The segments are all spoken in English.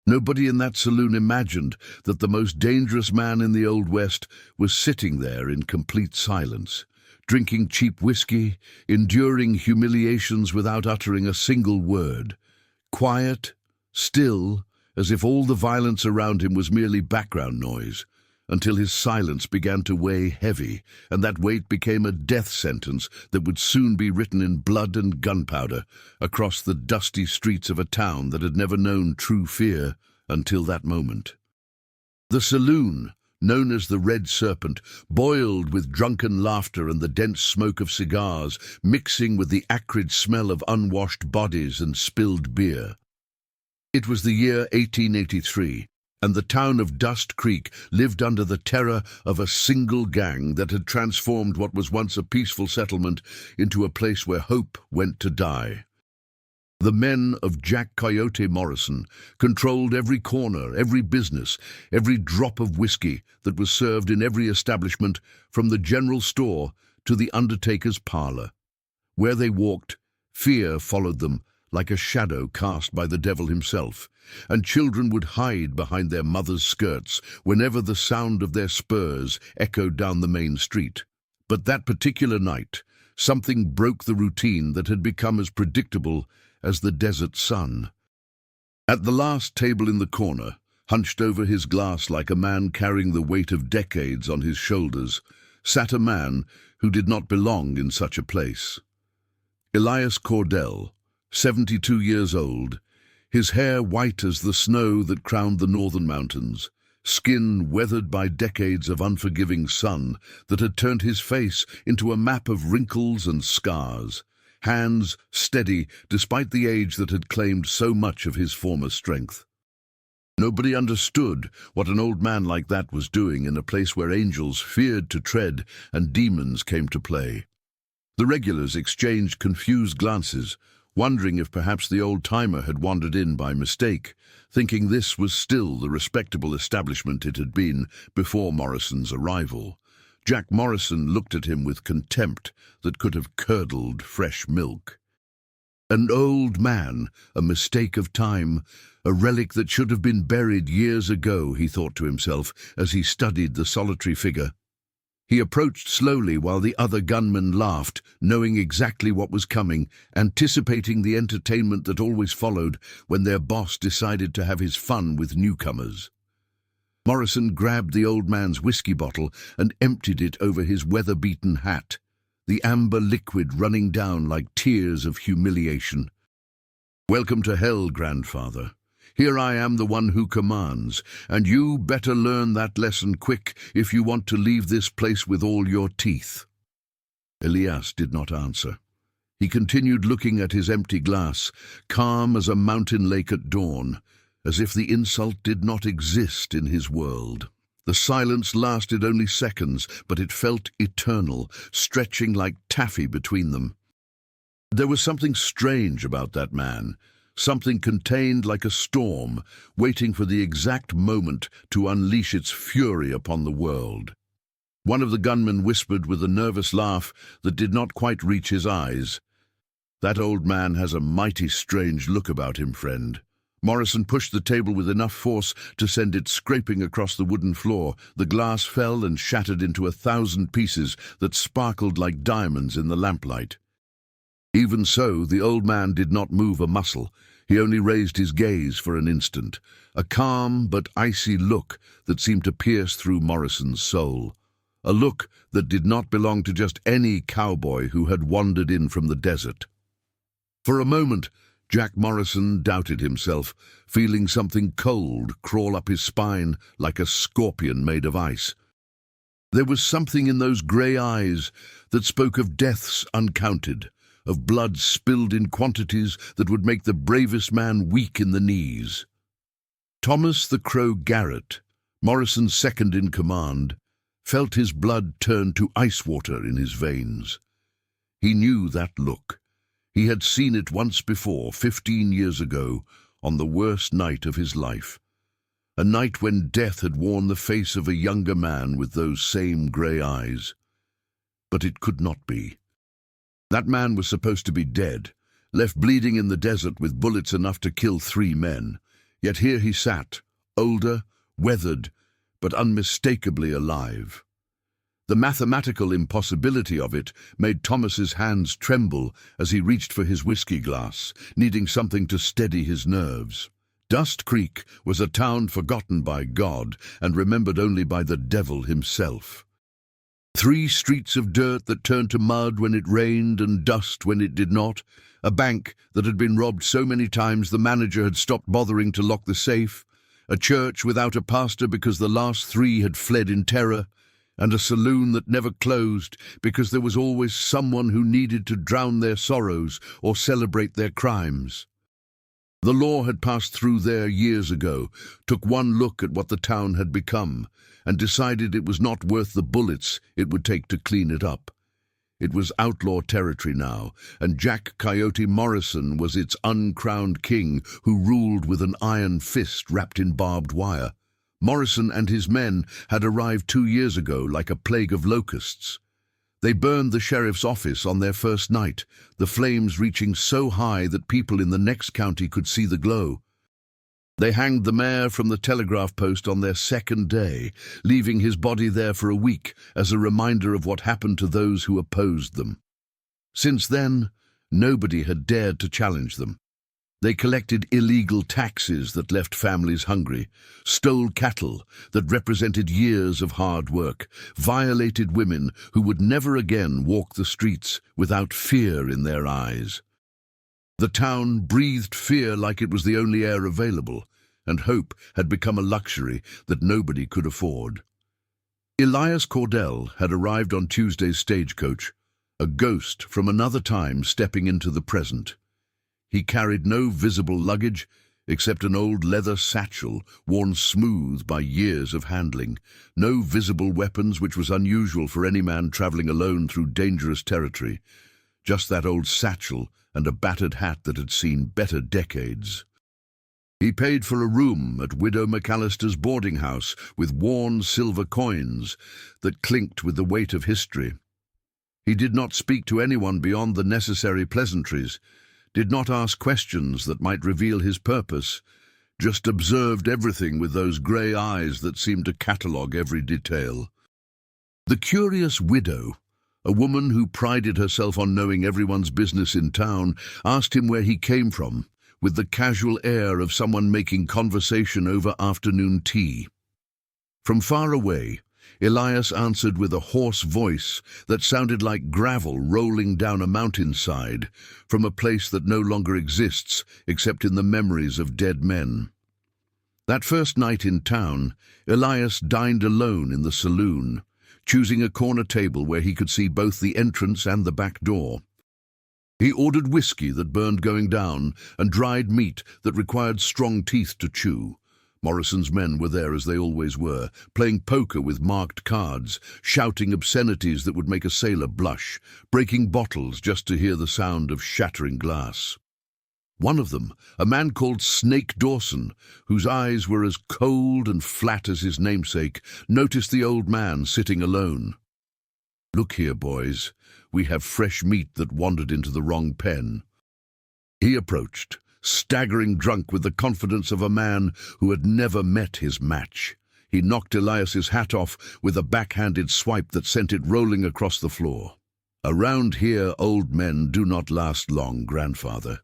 Nobody in that saloon imagined that the most dangerous man in the Old West was sitting there in complete silence, drinking cheap whiskey, enduring humiliations without uttering a single word, quiet, still, as if all the violence around him was merely background noise, until his silence began to weigh heavy, and that weight became a death sentence that would soon be written in blood and gunpowder across the dusty streets of a town that had never known true fear until that moment. The saloon, known as the Red Serpent, boiled with drunken laughter and the dense smoke of cigars, mixing with the acrid smell of unwashed bodies and spilled beer. It was the year 1883, and the town of Dust Creek lived under the terror of a single gang that had transformed what was once a peaceful settlement into a place where hope went to die. The men of Jack Coyote Morrison controlled every corner, every business, every drop of whiskey that was served in every establishment, from the general store to the undertaker's parlor. Where they walked, fear followed them like a shadow cast by the devil himself, and children would hide behind their mothers' skirts whenever the sound of their spurs echoed down the main street. But that particular night, something broke the routine that had become as predictable as the desert sun. At the last table in the corner, hunched over his glass like a man carrying the weight of decades on his shoulders, sat a man who did not belong in such a place. Elias Cordell, 72 years old, his hair white as the snow that crowned the northern mountains, skin weathered by decades of unforgiving sun that had turned his face into a map of wrinkles and scars, hands steady despite the age that had claimed so much of his former strength. Nobody understood what an old man like that was doing in a place where angels feared to tread and demons came to play. The regulars exchanged confused glances, wondering if perhaps the old-timer had wandered in by mistake, thinking this was still the respectable establishment it had been before Morrison's arrival. Jack Morrison looked at him with contempt that could have curdled fresh milk. An old man, a mistake of time, a relic that should have been buried years ago, he thought to himself as he studied the solitary figure. He approached slowly while the other gunmen laughed, knowing exactly what was coming, anticipating the entertainment that always followed when their boss decided to have his fun with newcomers. Morrison grabbed the old man's whiskey bottle and emptied it over his weather-beaten hat, the amber liquid running down like tears of humiliation. "Welcome to hell, grandfather. Here I am, the one who commands, and you better learn that lesson quick if you want to leave this place with all your teeth." Elias did not answer. He continued looking at his empty glass, calm as a mountain lake at dawn, as if the insult did not exist in his world. The silence lasted only seconds, but it felt eternal, stretching like taffy between them. There was something strange about that man, something contained like a storm, waiting for the exact moment to unleash its fury upon the world. One of the gunmen whispered with a nervous laugh that did not quite reach his eyes, "That old man has a mighty strange look about him, friend." Morrison pushed the table with enough force to send it scraping across the wooden floor. The glass fell and shattered into 1,000 pieces that sparkled like diamonds in the lamplight. Even so, the old man did not move a muscle. He only raised his gaze for an instant, a calm but icy look that seemed to pierce through Morrison's soul. A look that did not belong to just any cowboy who had wandered in from the desert. For a moment, Jack Morrison doubted himself, feeling something cold crawl up his spine like a scorpion made of ice. There was something in those grey eyes that spoke of deaths uncounted, of blood spilled in quantities that would make the bravest man weak in the knees. Thomas the Crow Garrett, Morrison's second in command, felt his blood turn to ice water in his veins. He knew that look. He had seen it once before, 15 years ago, on the worst night of his life. A night when death had worn the face of a younger man with those same grey eyes. But it could not be. That man was supposed to be dead, left bleeding in the desert with bullets enough to kill 3 men. Yet here he sat, older, weathered, but unmistakably alive. The mathematical impossibility of it made Thomas's hands tremble as he reached for his whiskey glass, needing something to steady his nerves. Dust Creek was a town forgotten by God and remembered only by the devil himself. 3 streets of dirt that turned to mud when it rained and dust when it did not, a bank that had been robbed so many times the manager had stopped bothering to lock the safe, a church without a pastor because the last 3 had fled in terror, and a saloon that never closed because there was always someone who needed to drown their sorrows or celebrate their crimes. The law had passed through there years ago, took one look at what the town had become, and decided it was not worth the bullets it would take to clean it up. It was outlaw territory now, and Jack Coyote Morrison was its uncrowned king who ruled with an iron fist wrapped in barbed wire. Morrison and his men had arrived 2 years ago like a plague of locusts. They burned the sheriff's office on their first night, the flames reaching so high that people in the next county could see the glow. They hanged the mayor from the telegraph post on their second day, leaving his body there for a week as a reminder of what happened to those who opposed them. Since then, nobody had dared to challenge them. They collected illegal taxes that left families hungry, stole cattle that represented years of hard work, violated women who would never again walk the streets without fear in their eyes. The town breathed fear like it was the only air available, and hope had become a luxury that nobody could afford. Elias Cordell had arrived on Tuesday's stagecoach, a ghost from another time stepping into the present. He carried no visible luggage except an old leather satchel worn smooth by years of handling, no visible weapons, which was unusual for any man traveling alone through dangerous territory, just that old satchel and a battered hat that had seen better decades. He paid for a room at Widow McAllister's boarding house with worn silver coins that clinked with the weight of history. He did not speak to anyone beyond the necessary pleasantries, did not ask questions that might reveal his purpose, just observed everything with those grey eyes that seemed to catalogue every detail. The curious widow, a woman who prided herself on knowing everyone's business in town, asked him where he came from, with the casual air of someone making conversation over afternoon tea. From far away, Elias answered with a hoarse voice that sounded like gravel rolling down a mountainside from a place that no longer exists except in the memories of dead men. That first night in town, Elias dined alone in the saloon, choosing a corner table where he could see both the entrance and the back door. He ordered whiskey that burned going down and dried meat that required strong teeth to chew. Morrison's men were there as they always were, playing poker with marked cards, shouting obscenities that would make a sailor blush, breaking bottles just to hear the sound of shattering glass. One of them, a man called Snake Dawson, whose eyes were as cold and flat as his namesake, noticed the old man sitting alone. "Look here, boys, we have fresh meat that wandered into the wrong pen." He approached, staggering drunk with the confidence of a man who had never met his match. He knocked Elias's hat off with a backhanded swipe that sent it rolling across the floor. "Around here, old men do not last long, grandfather.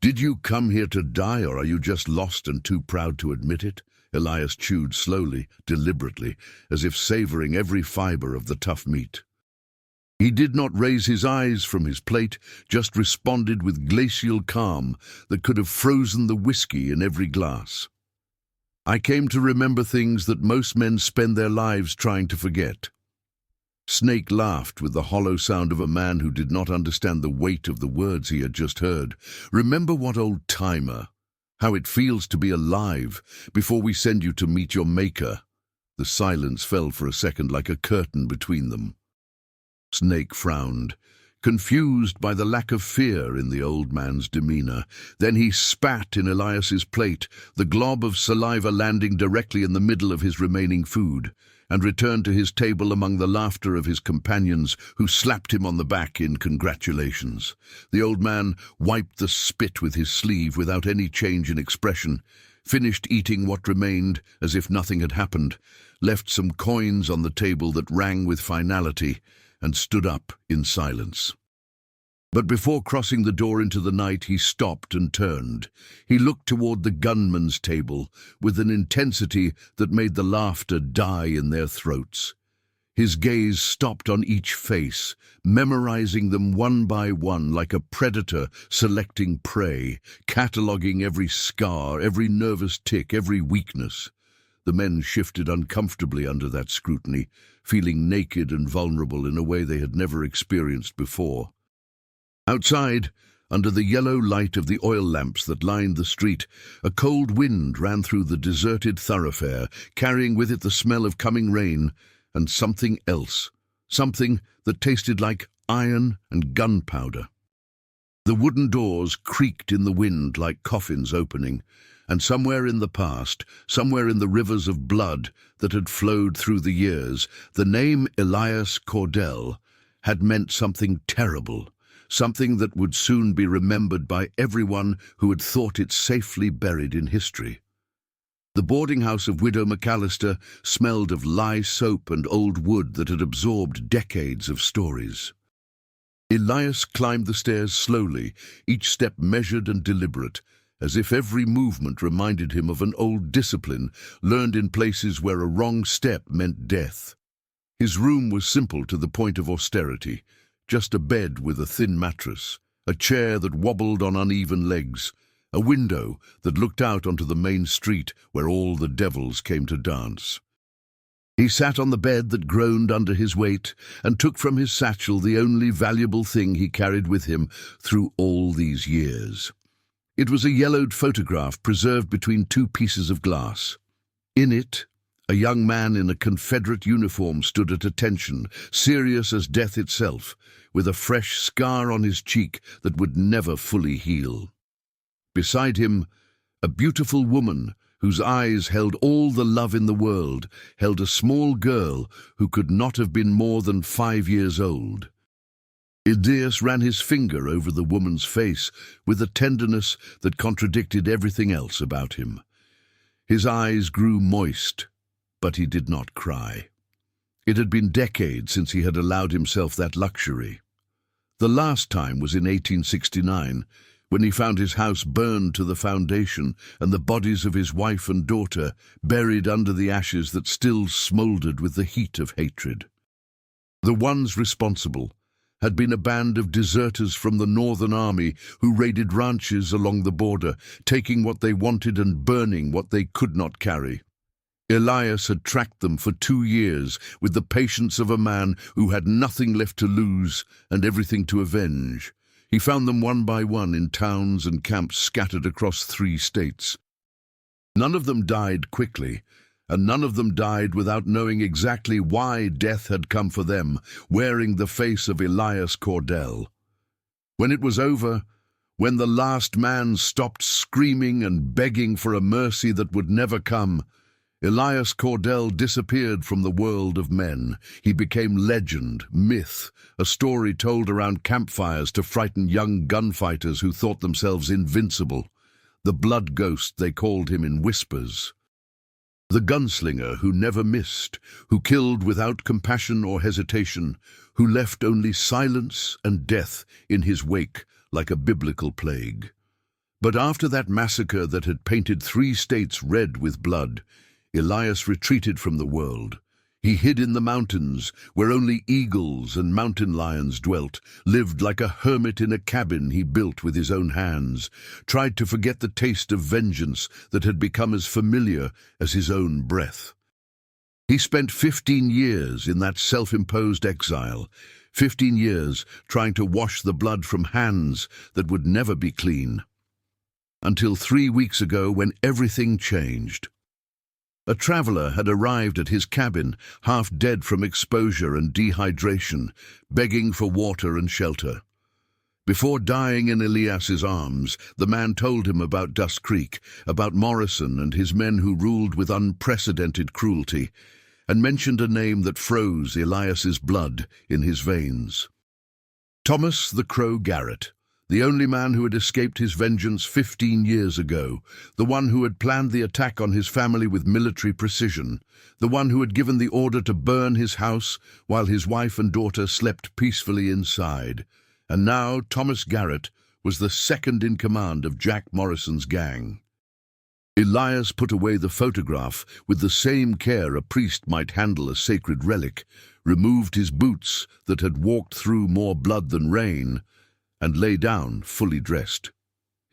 Did you come here to die, or are you just lost and too proud to admit it?" Elias chewed slowly, deliberately, as if savoring every fiber of the tough meat. He did not raise his eyes from his plate, just responded with glacial calm that could have frozen the whiskey in every glass. "I came to remember things that most men spend their lives trying to forget." Snake laughed with the hollow sound of a man who did not understand the weight of the words he had just heard. "Remember what, old-timer? How it feels to be alive before we send you to meet your maker." The silence fell for a second like a curtain between them. Snake frowned, confused by the lack of fear in the old man's demeanor. Then he spat in Elias's plate, the glob of saliva landing directly in the middle of his remaining food, and returned to his table among the laughter of his companions, who slapped him on the back in congratulations. The old man wiped the spit with his sleeve without any change in expression, finished eating what remained as if nothing had happened, left some coins on the table that rang with finality, and stood up in silence. But before crossing the door into the night, he stopped and turned. He looked toward the gunman's table with an intensity that made the laughter die in their throats. His gaze stopped on each face, memorizing them one by one like a predator selecting prey, cataloging every scar, every nervous tic, every weakness. The men shifted uncomfortably under that scrutiny, feeling naked and vulnerable in a way they had never experienced before. Outside, under the yellow light of the oil lamps that lined the street, a cold wind ran through the deserted thoroughfare, carrying with it the smell of coming rain and something else, something that tasted like iron and gunpowder. The wooden doors creaked in the wind like coffins opening, and somewhere in the past, somewhere in the rivers of blood that had flowed through the years, the name Elias Cordell had meant something terrible, something that would soon be remembered by everyone who had thought it safely buried in history. The boarding house of Widow McAllister smelled of lye soap and old wood that had absorbed decades of stories. Elias climbed the stairs slowly, each step measured and deliberate, as if every movement reminded him of an old discipline learned in places where a wrong step meant death. His room was simple to the point of austerity, just a bed with a thin mattress, a chair that wobbled on uneven legs, a window that looked out onto the main street where all the devils came to dance. He sat on the bed that groaned under his weight and took from his satchel the only valuable thing he carried with him through all these years. It was a yellowed photograph preserved between two pieces of glass. In it, a young man in a Confederate uniform stood at attention, serious as death itself, with a fresh scar on his cheek that would never fully heal. Beside him, a beautiful woman whose eyes held all the love in the world, held a small girl who could not have been more than 5 years old. Elias ran his finger over the woman's face with a tenderness that contradicted everything else about him. His eyes grew moist, but he did not cry. It had been decades since he had allowed himself that luxury. The last time was in 1869, when he found his house burned to the foundation and the bodies of his wife and daughter buried under the ashes that still smouldered with the heat of hatred. The ones responsible had been a band of deserters from the Northern Army who raided ranches along the border, taking what they wanted and burning what they could not carry. Elias had tracked them for 2 years with the patience of a man who had nothing left to lose and everything to avenge. He found them one by one in towns and camps scattered across 3 states. None of them died quickly, and none of them died without knowing exactly why death had come for them, wearing the face of Elias Cordell. When it was over, when the last man stopped screaming and begging for a mercy that would never come, Elias Cordell disappeared from the world of men. He became legend, myth, a story told around campfires to frighten young gunfighters who thought themselves invincible. The blood ghost, they called him in whispers. The gunslinger who never missed, who killed without compassion or hesitation, who left only silence and death in his wake like a biblical plague. But after that massacre that had painted 3 states red with blood, Elias retreated from the world. He hid in the mountains, where only eagles and mountain lions dwelt, lived like a hermit in a cabin he built with his own hands, tried to forget the taste of vengeance that had become as familiar as his own breath. He spent 15 years in that self-imposed exile, 15 years trying to wash the blood from hands that would never be clean. Until 3 weeks ago, when everything changed. A traveler had arrived at his cabin, half dead from exposure and dehydration, begging for water and shelter. Before dying in Elias's arms, the man told him about Dust Creek, about Morrison and his men who ruled with unprecedented cruelty, and mentioned a name that froze Elias's blood in his veins. Thomas the Crow Garrett, The only man who had escaped his vengeance 15 years ago, the one who had planned the attack on his family with military precision, the one who had given the order to burn his house while his wife and daughter slept peacefully inside. And now Thomas Garrett was the second in command of Jack Morrison's gang. Elias put away the photograph with the same care a priest might handle a sacred relic, removed his boots that had walked through more blood than rain, and lay down fully dressed.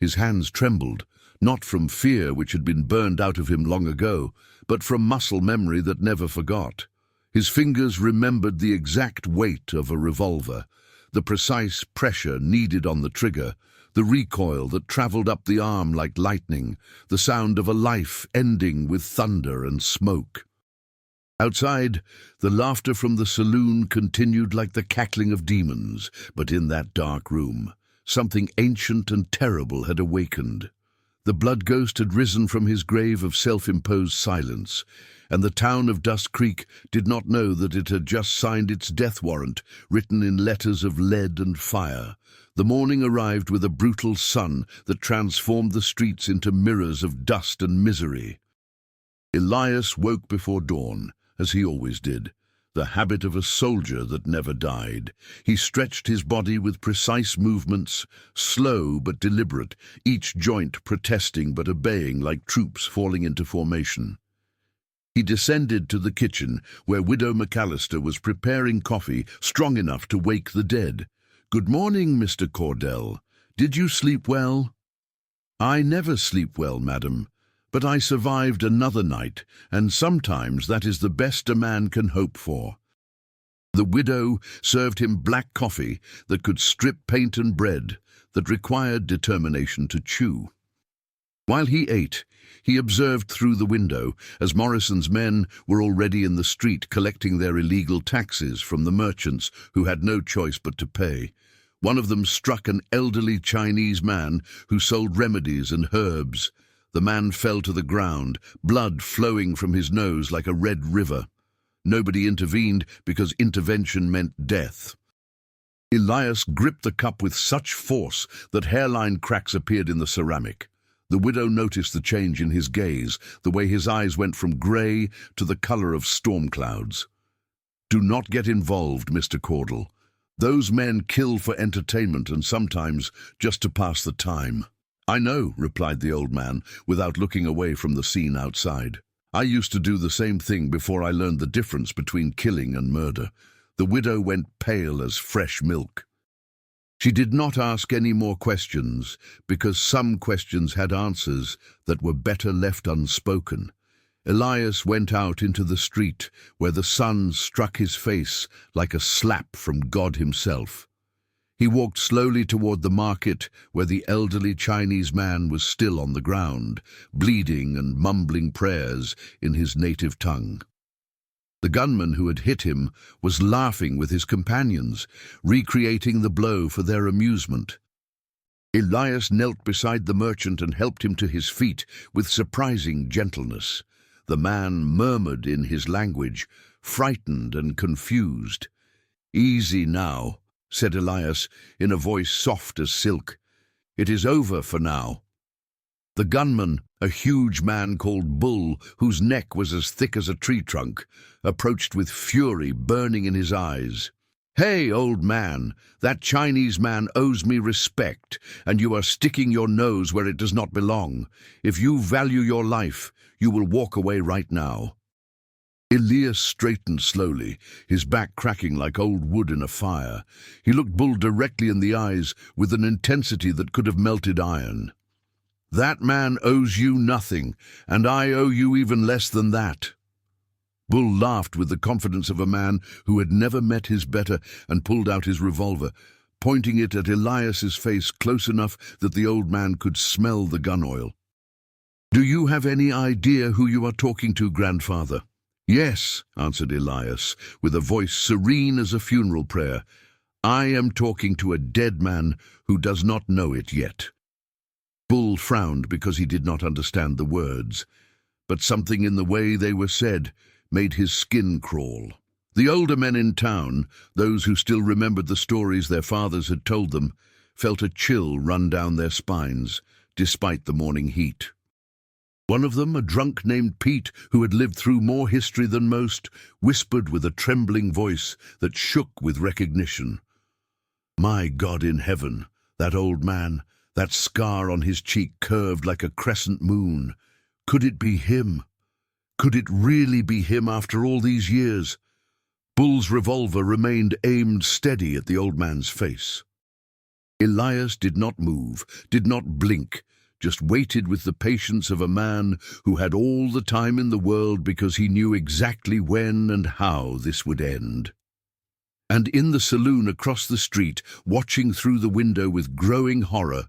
His hands trembled, not from fear which had been burned out of him long ago, but from muscle memory that never forgot. His fingers remembered the exact weight of a revolver, the precise pressure needed on the trigger, the recoil that travelled up the arm like lightning, the sound of a life ending with thunder and smoke. Outside, the laughter from the saloon continued like the cackling of demons, but in that dark room, something ancient and terrible had awakened. The blood ghost had risen from his grave of self-imposed silence, and the town of Dust Creek did not know that it had just signed its death warrant, written in letters of lead and fire. The morning arrived with a brutal sun that transformed the streets into mirrors of dust and misery. Elias woke before dawn, as he always did, the habit of a soldier that never died. He stretched his body with precise movements, slow but deliberate, each joint protesting but obeying like troops falling into formation. He descended to the kitchen, where Widow McAllister was preparing coffee strong enough to wake the dead. "Good morning, Mr. Cordell. Did you sleep well?" "I never sleep well, madam. But I survived another night, and sometimes that is the best a man can hope for." The widow served him black coffee that could strip paint and bread, that required determination to chew. While he ate, he observed through the window as Morrison's men were already in the street collecting their illegal taxes from the merchants who had no choice but to pay. One of them struck an elderly Chinese man who sold remedies and herbs. The man fell to the ground, blood flowing from his nose like a red river. Nobody intervened because intervention meant death. Elias gripped the cup with such force that hairline cracks appeared in the ceramic. The widow noticed the change in his gaze, the way his eyes went from grey to the colour of storm clouds. "Do not get involved, Mr. Cordell. Those men kill for entertainment and sometimes just to pass the time." "I know," replied the old man, without looking away from the scene outside. "I used to do the same thing before I learned the difference between killing and murder." The widow went pale as fresh milk. She did not ask any more questions, because some questions had answers that were better left unspoken. Elias went out into the street, where the sun struck his face like a slap from God himself. He walked slowly toward the market, where the elderly Chinese man was still on the ground, bleeding and mumbling prayers in his native tongue. The gunman who had hit him was laughing with his companions, recreating the blow for their amusement. Elias knelt beside the merchant and helped him to his feet with surprising gentleness. The man murmured in his language, frightened and confused. "Easy now," said Elias in a voice soft as silk. "It is over for now." The gunman, a huge man called Bull, whose neck was as thick as a tree trunk, approached with fury burning in his eyes. "Hey, old man, that Chinese man owes me respect, and you are sticking your nose where it does not belong. If you value your life, you will walk away right now." Elias straightened slowly, his back cracking like old wood in a fire. He looked Bull directly in the eyes with an intensity that could have melted iron. "That man owes you nothing, and I owe you even less than that." Bull laughed with the confidence of a man who had never met his better and pulled out his revolver, pointing it at Elias's face close enough that the old man could smell the gun oil. "Do you have any idea who you are talking to, grandfather?" "Yes," answered Elias, with a voice serene as a funeral prayer. "I am talking to a dead man who does not know it yet." Bull frowned because he did not understand the words, but something in the way they were said made his skin crawl. The older men in town, those who still remembered the stories their fathers had told them, felt a chill run down their spines, despite the morning heat. One of them, a drunk named Pete, who had lived through more history than most, whispered with a trembling voice that shook with recognition. "My God in heaven, that old man, that scar on his cheek curved like a crescent moon. Could it be him? Could it really be him after all these years?" Bull's revolver remained aimed steady at the old man's face. Elias did not move, did not blink, just waited with the patience of a man who had all the time in the world because he knew exactly when and how this would end. And in the saloon across the street, watching through the window with growing horror,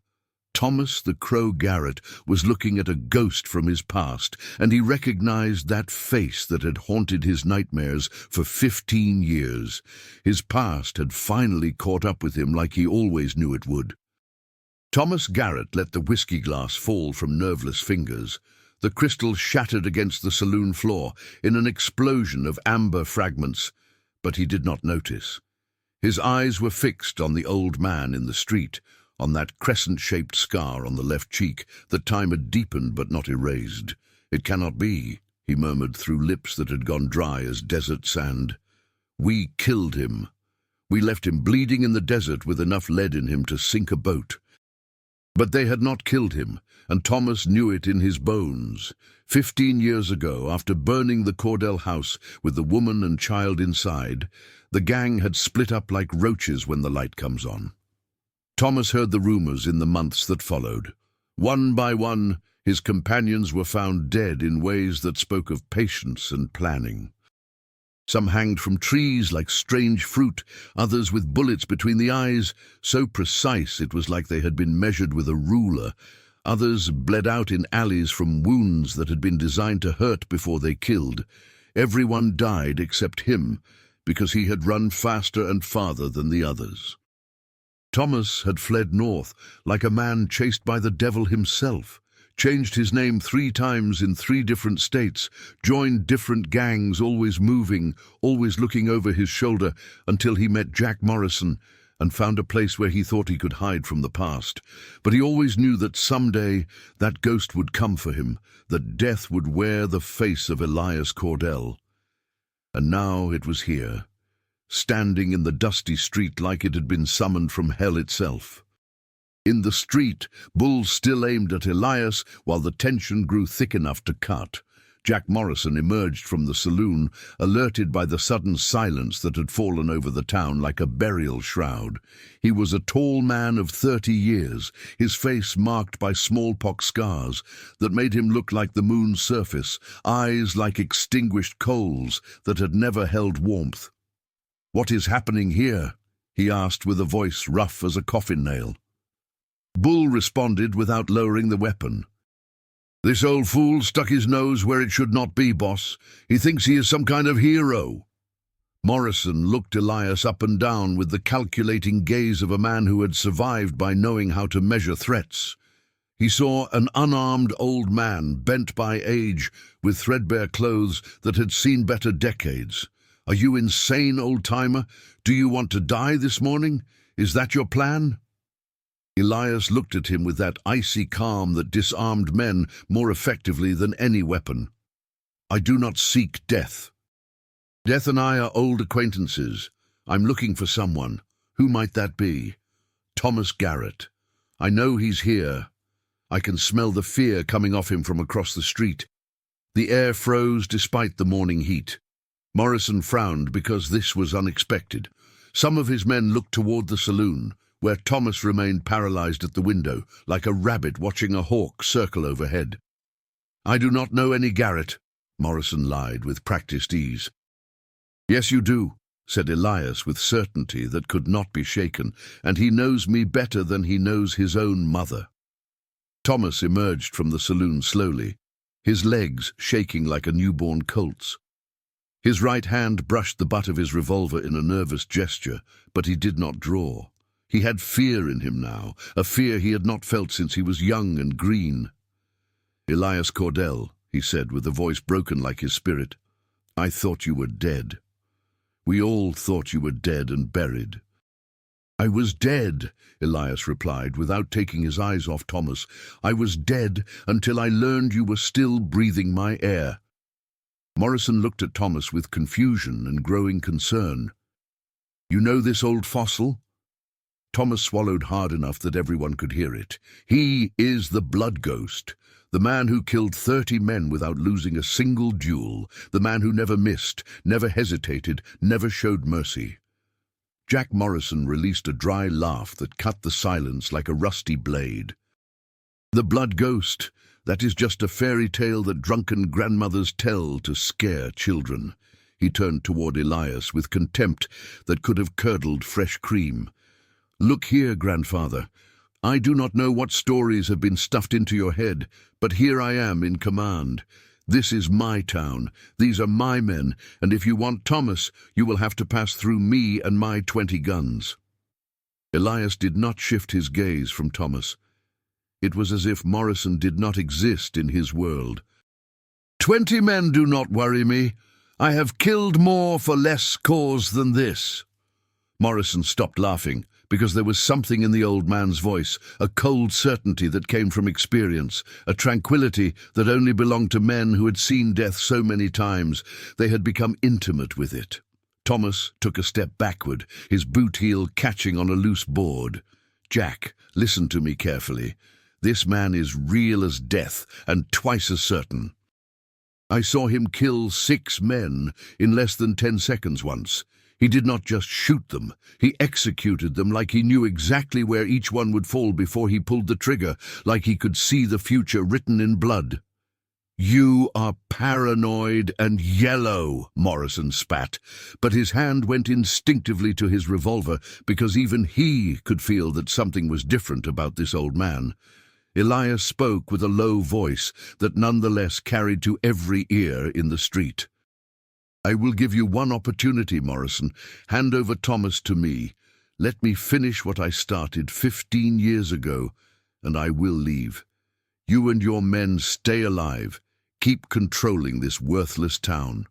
Thomas the Crow Garrett was looking at a ghost from his past, and he recognized that face that had haunted his nightmares for 15 years. His past had finally caught up with him like he always knew it would. Thomas Garrett let the whiskey glass fall from nerveless fingers. The crystal shattered against the saloon floor in an explosion of amber fragments, but he did not notice. His eyes were fixed on the old man in the street, on that crescent-shaped scar on the left cheek that time had deepened but not erased. "It cannot be," he murmured through lips that had gone dry as desert sand. "We killed him. We left him bleeding in the desert with enough lead in him to sink a boat." But they had not killed him, and Thomas knew it in his bones. 15 years ago, after burning the Cordell house with the woman and child inside, the gang had split up like roaches when the light comes on. Thomas heard the rumors in the months that followed. One by one, his companions were found dead in ways that spoke of patience and planning. Some hanged from trees like strange fruit, others with bullets between the eyes, so precise it was like they had been measured with a ruler. Others bled out in alleys from wounds that had been designed to hurt before they killed. Everyone died except him, because he had run faster and farther than the others. Thomas had fled north like a man chased by the devil himself, changed his name 3 times in 3 different states, joined different gangs, always moving, always looking over his shoulder, until he met Jack Morrison and found a place where he thought he could hide from the past. But he always knew that someday that ghost would come for him, that death would wear the face of Elias Cordell. And now it was here, standing in the dusty street like it had been summoned from hell itself. In the street, Bull still aimed at Elias while the tension grew thick enough to cut. Jack Morrison emerged from the saloon, alerted by the sudden silence that had fallen over the town like a burial shroud. He was a tall man of 30 years, his face marked by smallpox scars that made him look like the moon's surface, eyes like extinguished coals that had never held warmth. "What is happening here?" he asked with a voice rough as a coffin nail. Bull responded without lowering the weapon. "This old fool stuck his nose where it should not be, boss. He thinks he is some kind of hero." Morrison looked Elias up and down with the calculating gaze of a man who had survived by knowing how to measure threats. He saw an unarmed old man, bent by age, with threadbare clothes that had seen better decades. "Are you insane, old-timer? Do you want to die this morning? Is that your plan?" Elias looked at him with that icy calm that disarmed men more effectively than any weapon. "I do not seek death. Death and I are old acquaintances. I'm looking for someone. Who might that be? Thomas Garrett. I know he's here. I can smell the fear coming off him from across the street." The air froze despite the morning heat. Morrison frowned because this was unexpected. Some of his men looked toward the saloon, where Thomas remained paralyzed at the window, like a rabbit watching a hawk circle overhead. "I do not know any Garrett," Morrison lied with practiced ease. "Yes, you do," said Elias with certainty that could not be shaken, "and he knows me better than he knows his own mother." Thomas emerged from the saloon slowly, his legs shaking like a newborn colt's. His right hand brushed the butt of his revolver in a nervous gesture, but he did not draw. He had fear in him now, a fear he had not felt since he was young and green. "Elias Cordell," he said with a voice broken like his spirit, "I thought you were dead. We all thought you were dead and buried. "I was dead," Elias replied, without taking his eyes off Thomas. "I was dead until I learned you were still breathing my air." Morrison looked at Thomas with confusion and growing concern. "You know this old fossil?" Thomas swallowed hard enough that everyone could hear it. "He is the blood ghost, the man who killed 30 men without losing a single duel, the man who never missed, never hesitated, never showed mercy." Jack Morrison released a dry laugh that cut the silence like a rusty blade. "The blood ghost, that is just a fairy tale that drunken grandmothers tell to scare children." He turned toward Elias with contempt that could have curdled fresh cream. "Look here, grandfather. I do not know what stories have been stuffed into your head, but here I am in command. This is my town, these are my men, and if you want Thomas, you will have to pass through me and my 20 guns. Elias did not shift his gaze from Thomas. It was as if Morrison did not exist in his world. 20 men do not worry me. I have killed more for less cause than this." Morrison stopped laughing, because there was something in the old man's voice, a cold certainty that came from experience, a tranquility that only belonged to men who had seen death so many times. They had become intimate with it. Thomas took a step backward, his boot heel catching on a loose board. "Jack, listen to me carefully. This man is real as death, and twice as certain. I saw him kill 6 men in less than 10 seconds once. He did not just shoot them, he executed them like he knew exactly where each one would fall before he pulled the trigger, like he could see the future written in blood." "You are paranoid and yellow," Morrison spat, but his hand went instinctively to his revolver because even he could feel that something was different about this old man. Elias spoke with a low voice that nonetheless carried to every ear in the street. "I will give you one opportunity, Morrison. Hand over Thomas to me. Let me finish what I started 15 years ago, and I will leave. You and your men stay alive. Keep controlling this worthless town.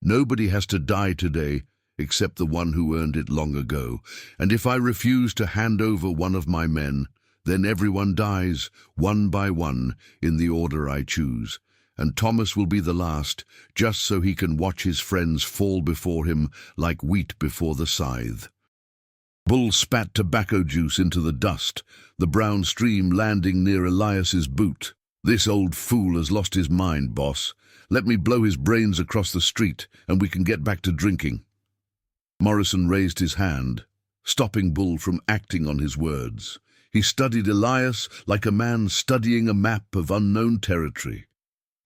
Nobody has to die today except the one who earned it long ago, and if I refuse to hand over one of my men, then everyone dies, one by one, in the order I choose. And Thomas will be the last, just so he can watch his friends fall before him like wheat before the scythe." Bull spat tobacco juice into the dust, the brown stream landing near Elias's boot. "This old fool has lost his mind, boss. Let me blow his brains across the street, and we can get back to drinking." Morrison raised his hand, stopping Bull from acting on his words. He studied Elias like a man studying a map of unknown territory.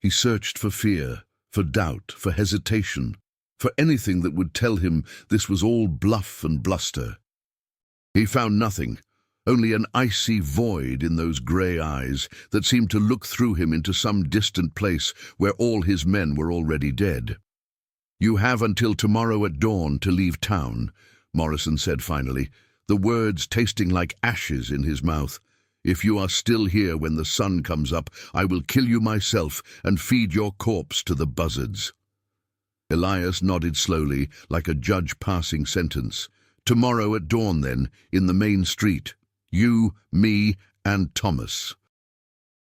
He searched for fear, for doubt, for hesitation, for anything that would tell him this was all bluff and bluster. He found nothing, only an icy void in those grey eyes that seemed to look through him into some distant place where all his men were already dead. "You have until tomorrow at dawn to leave town," Morrison said finally, the words tasting like ashes in his mouth. "If you are still here when the sun comes up, I will kill you myself and feed your corpse to the buzzards." Elias nodded slowly, like a judge passing sentence. "Tomorrow at dawn, then, in the main street. You, me, and Thomas.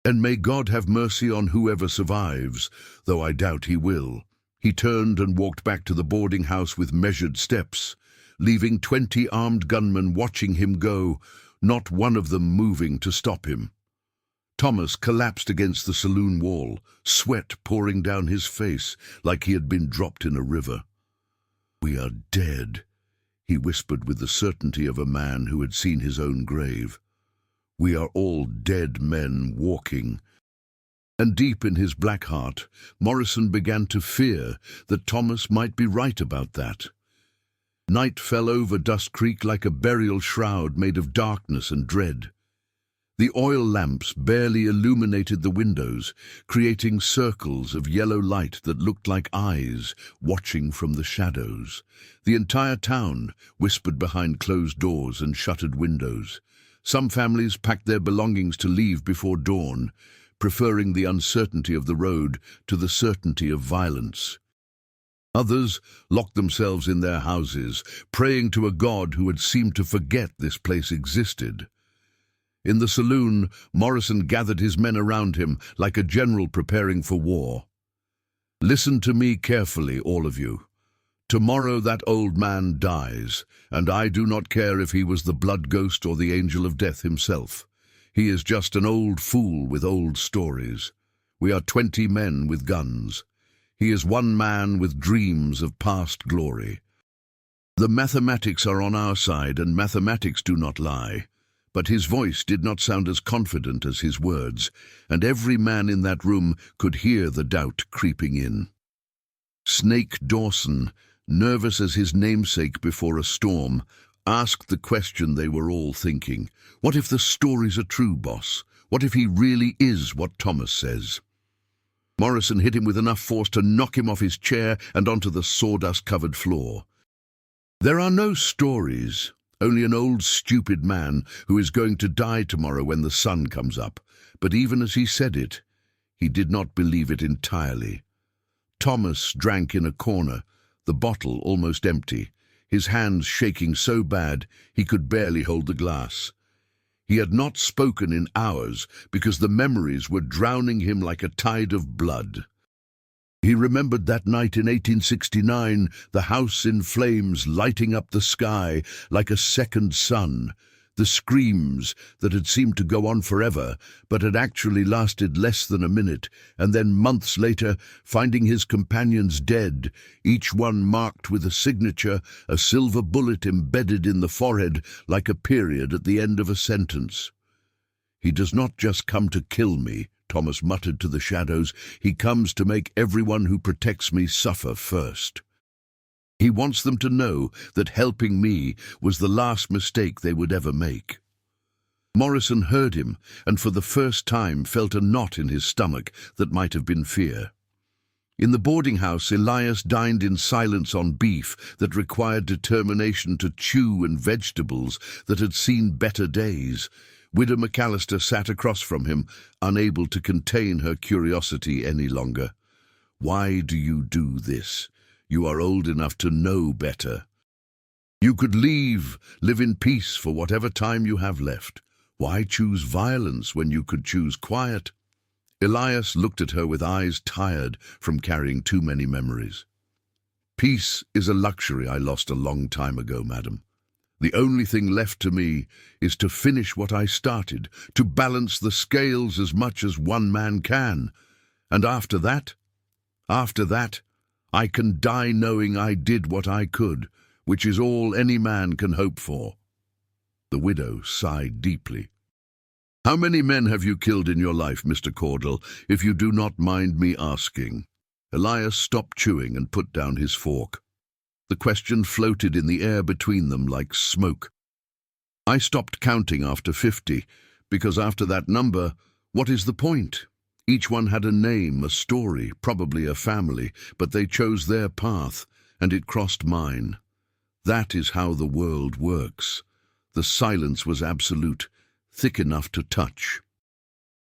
And may God have mercy on whoever survives, though I doubt he will." He turned and walked back to the boarding house with measured steps, leaving 20 armed gunmen watching him go, not one of them moving to stop him. Thomas collapsed against the saloon wall, sweat pouring down his face like he had been dropped in a river. "We are dead," he whispered with the certainty of a man who had seen his own grave. "We are all dead men walking." And deep in his black heart, Morrison began to fear that Thomas might be right about that. Night fell over Dust Creek like a burial shroud made of darkness and dread. The oil lamps barely illuminated the windows, creating circles of yellow light that looked like eyes watching from the shadows. The entire town whispered behind closed doors and shuttered windows. Some families packed their belongings to leave before dawn, preferring the uncertainty of the road to the certainty of violence. Others locked themselves in their houses, praying to a god who had seemed to forget this place existed. In the saloon, Morrison gathered his men around him like a general preparing for war. "Listen to me carefully, all of you. Tomorrow that old man dies, and I do not care if he was the blood ghost or the angel of death himself. He is just an old fool with old stories. We are 20 men with guns. He is one man with dreams of past glory. The mathematics are on our side, and mathematics do not lie." But his voice did not sound as confident as his words, and every man in that room could hear the doubt creeping in. Snake Dawson, nervous as his namesake before a storm, asked the question they were all thinking. What if the stories are true, boss? What if he really is what Thomas says? Morrison hit him with enough force to knock him off his chair and onto the sawdust-covered floor. "There are no stories. Only an old, stupid man who is going to die tomorrow when the sun comes up." But even as he said it, he did not believe it entirely. Thomas drank in a corner, the bottle almost empty, his hands shaking so bad he could barely hold the glass. He had not spoken in hours because the memories were drowning him like a tide of blood. He remembered that night in 1869, the house in flames lighting up the sky like a second sun, the screams that had seemed to go on forever but had actually lasted less than a minute, and then months later finding his companions dead, each one marked with a signature, a silver bullet embedded in the forehead like a period at the end of a sentence. "He does not just come to kill me," Thomas muttered to the shadows. "He comes to make everyone who protects me suffer first. He wants them to know that helping me was the last mistake they would ever make." Morrison heard him, and for the first time felt a knot in his stomach that might have been fear. In the boarding house, Elias dined in silence on beef that required determination to chew and vegetables that had seen better days. Widow McAllister sat across from him, unable to contain her curiosity any longer. "Why do you do this? You are old enough to know better. You could live in peace for whatever time you have left. Why choose violence when you could choose quiet?" Elias looked at her with eyes tired from carrying too many memories. "Peace is a luxury I lost a long time ago, madam. The only thing left to me is to finish what I started, to balance the scales as much as one man can. And after that, I can die knowing I did what I could, which is all any man can hope for." The widow sighed deeply. "How many men have you killed in your life, Mr. Caudle, if you do not mind me asking?" Elias stopped chewing and put down his fork. The question floated in the air between them like smoke. "I stopped counting after 50, because after that number, what is the point? Each one had a name, a story, probably a family, but they chose their path, and it crossed mine. That is how the world works." The silence was absolute, thick enough to touch.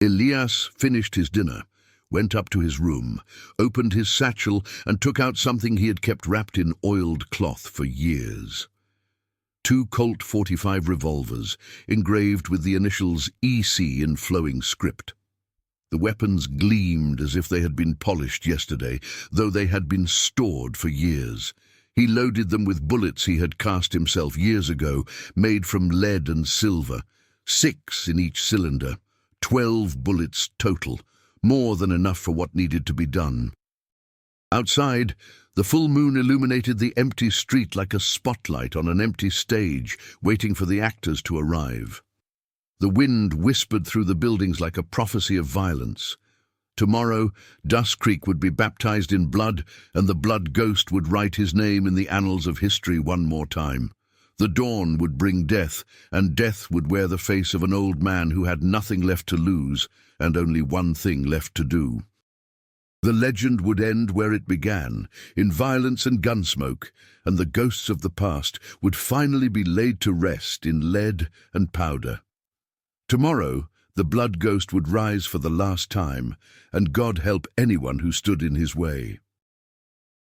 Elias finished his dinner, went up to his room, opened his satchel, and took out something he had kept wrapped in oiled cloth for years. 2 Colt .45 revolvers, engraved with the initials EC in flowing script. The weapons gleamed as if they had been polished yesterday, though they had been stored for years. He loaded them with bullets he had cast himself years ago, made from lead and silver, 6 in each cylinder, 12 bullets total, more than enough for what needed to be done. Outside, the full moon illuminated the empty street like a spotlight on an empty stage, waiting for the actors to arrive. The wind whispered through the buildings like a prophecy of violence. Tomorrow, Dust Creek would be baptized in blood, and the blood ghost would write his name in the annals of history one more time. The dawn would bring death, and death would wear the face of an old man who had nothing left to lose and only one thing left to do. The legend would end where it began, in violence and gunsmoke, and the ghosts of the past would finally be laid to rest in lead and powder. Tomorrow, the blood ghost would rise for the last time, and God help anyone who stood in his way.